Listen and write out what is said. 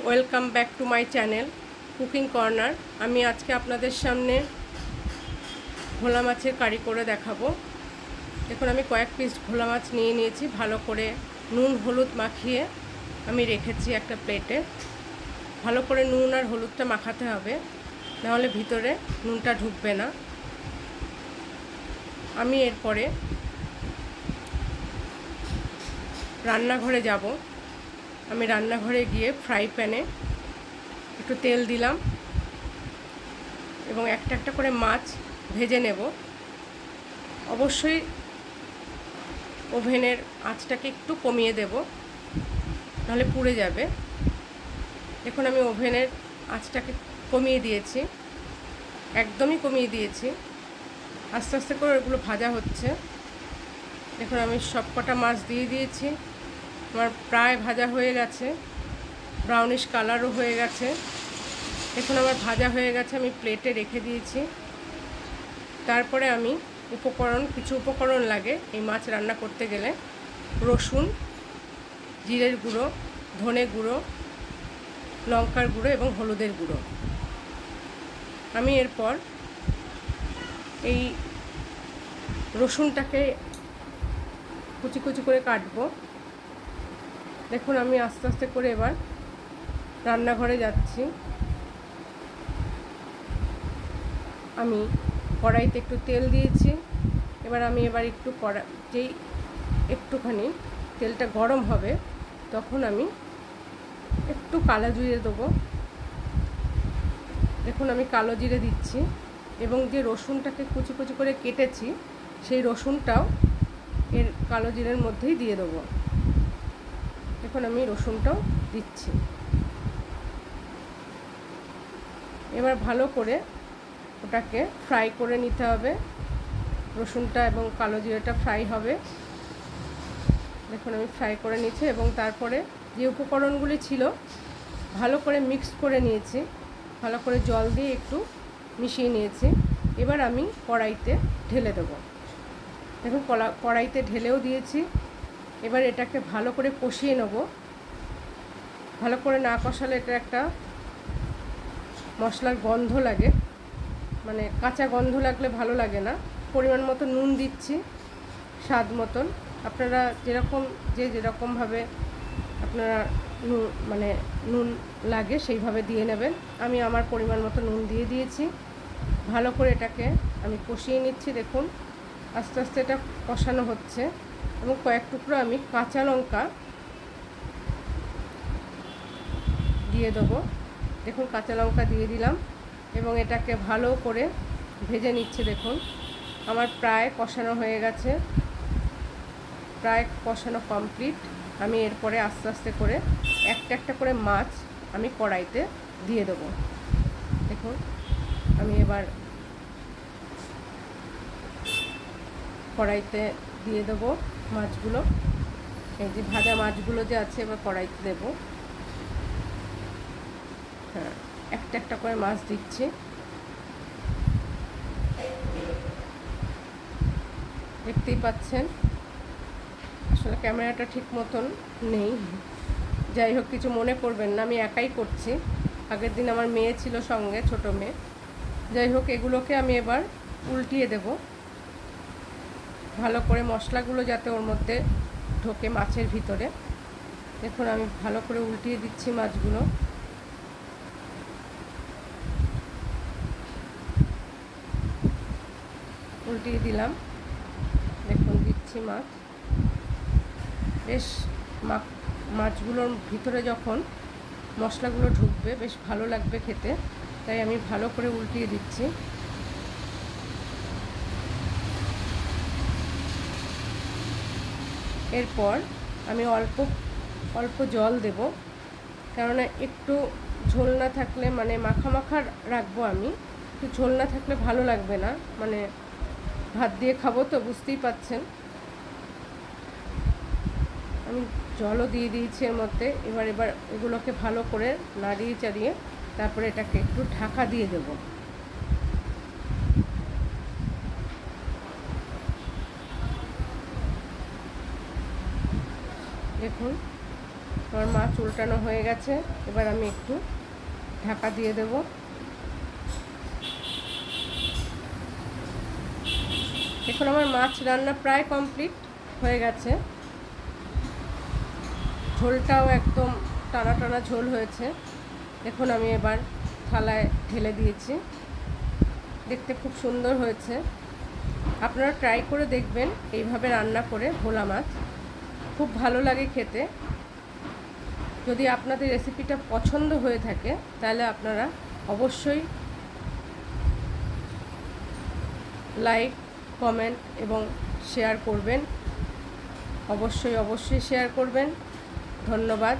Welcome back to my channel cooking corner. আমি আজকে আপনাদের সামনে ভোলা মাছের কারি করে দেখাবো। দেখুন, আমি কয়েক পিস ভোলা মাছ নিয়ে নিয়েছি। ভালো করে নুন হলুদ মাখিয়ে আমি রেখেছি একটা প্লেটে। ভালো করে নুন আর হলুদটা মাখাতে হবে, নাহলে ভিতরে নুনটা ঢুকবে না। আমি এরপরে রান্নাঘরে যাব। আমি রান্নাঘরে গিয়ে ফ্রাই প্যানে একটু তেল দিলাম এবং একটা একটা করে মাছ ভেজে নেব। অবশ্যই ওভেনের আঁচটাকে একটু কমিয়ে দেব, নাহলে পুড়ে যাবে। দেখুন, আমি ওভেনের আঁচটাকে কমিয়ে দিয়েছি, একদমই কমিয়ে দিয়েছি। আস্তে আস্তে করে ওগুলো ভাজা হচ্ছে। দেখুন, আমি সব কটা মাছ দিয়ে দিয়েছি। আমার প্রায় ভাজা হয়ে গেছে, ব্রাউনিশ কালারও হয়ে গেছে। দেখুন, আমার ভাজা হয়ে গেছে। আমি প্লেটে রেখে দিয়েছি। তারপরে আমি কিছু উপকরণ লাগে এই মাছ রান্না করতে গেলে। রসুন, জিরের গুঁড়ো, ধনে গুঁড়ো, লঙ্কার গুঁড়ো এবং হলুদের গুঁড়ো। আমি এরপর এই রসুনটাকে কুচি কুচি করে কাটবো। দেখুন, আমি আস্তে আস্তে করে এবার রান্নাঘরে যাচ্ছি। আমি কড়াইতে একটু তেল দিয়েছি। এবার একটু যেই একটুখানি তেলটা গরম হবে, তখন আমি একটু কালো জিরে দেবো। দেখুন, আমি কালো জিরে দিচ্ছি এবং যে রসুনটাকে কুচি কুচি করে কেটেছি, সেই রসুনটাও এর কালো জিরের মধ্যেই দিয়ে দেবো। দেখুন, আমি রসুনটাও দিচ্ছি। এবার ভালো করে ওটাকে ফ্রাই করে নিতে হবে। রসুনটা এবং কালো জিরেটা ফ্রাই হবে। দেখুন, আমি ফ্রাই করে নিয়েছি এবং তারপরে যে উপকরণগুলি ছিল ভালো করে মিক্স করে নিয়েছি। ভালো করে জল দিয়ে একটু মিশিয়ে নিয়েছি। এবার আমি কড়াইতে ঢেলে দেবো। দেখুন, কড়াইতে ঢেলেও দিয়েছি। এবার এটাকে ভালো করে কষিয়ে নেব। ভালো করে না কষালে এটা একটা মশলার গন্ধ লাগে, মানে কাঁচা গন্ধ লাগলে ভালো লাগে না। পরিমাণ মতো নুন দিচ্ছি, স্বাদ মতন। আপনারা যেরকমভাবে আপনারা নুন লাগে সেইভাবে দিয়ে নেবেন। আমি আমার পরিমাণ মতো নুন দিয়ে দিয়েছি। ভালো করে এটাকে আমি কষিয়ে নিচ্ছি। দেখুন, আস্তে আস্তে এটা কষানো হচ্ছে এবং কয়েক টুকরো আমি কাঁচা লঙ্কা দিয়ে দেবো। দেখুন, কাঁচা লঙ্কা দিয়ে দিলাম এবং এটাকে ভালো করে ভেজে নিচ্ছি। দেখুন, আমার প্রায় কষানো হয়ে গেছে, প্রায় কষানো কমপ্লিট। আমি এরপরে আস্তে আস্তে করে একটা একটা করে মাছ আমি কড়াইতে দিয়ে দেবো। দেখুন, আমি এবার কড়াইতে দিয়ে দেবো মাছগুলো। এই যে ভাজা মাছগুলো যে আছে, এবার কড়াইতে দেবো। হ্যাঁ, একটা একটা করে মাছ দিচ্ছি। দেখতেই পাচ্ছেন, আসলে ক্যামেরাটা ঠিক মতন নেই। যাই হোক, কিছু মনে করবেন না, আমি একাই করছি। আগের দিন আমার মেয়ে ছিল সঙ্গে, ছোট মেয়ে। যাই হোক, এগুলোকে আমি এবার উল্টিয়ে দেব। ভালো করে মশলাগুলো যাতে ওর মধ্যে ঢোকে মাছের ভিতরে। দেখুন, আমি ভালো করে উল্টিয়ে দিচ্ছি মাছগুলো। উল্টিয়ে দিলাম। দেখুন, দিচ্ছি মাছ। বেশ মাছগুলোর ভিতরে যখন মশলাগুলো ঢুকবে বেশ ভালো লাগবে খেতে, তাই আমি ভালো করে উল্টিয়ে দিচ্ছি। এরপর আমি অল্প অল্প জল দেব, কেননা একটু ঝোল না থাকলে, মানে মাখা মাখা রাখবো আমি। একটু ঝোল না থাকলে ভালো লাগবে না, মানে ভাত দিয়ে খাবো তো, বুঝতেই পাচ্ছেন। আমি জলও দিয়ে দিয়েছি এর মধ্যে। এবার এগুলোকে ভালো করে নাড়িয়ে চাড়িয়ে তারপরে এটাকে একটু ঢাকা দিয়ে দেব। দেখুন, আমার মাছ উল্টানো হয়ে গেছে। এবার আমি একটু ঢাকা দিয়ে দেব। এখন আমার মাছ রান্না প্রায় কমপ্লিট হয়ে গেছে। ঝোলটাও একদম টানা টানা ঝোল হয়েছে। এখন আমি এবার থালায় ঢেলে দিয়েছি। দেখতে খুব সুন্দর হয়েছে। আপনারা ট্রাই করে দেখবেন এইভাবে রান্না করে ভোলা মাছ, খুব ভালো লাগে খেতে। যদি আপনাদের রেসিপিটা পছন্দ হয়ে থাকে তাহলে আপনারা অবশ্যই লাইক, কমেন্ট এবং শেয়ার করবেন। অবশ্যই শেয়ার করবেন। ধন্যবাদ।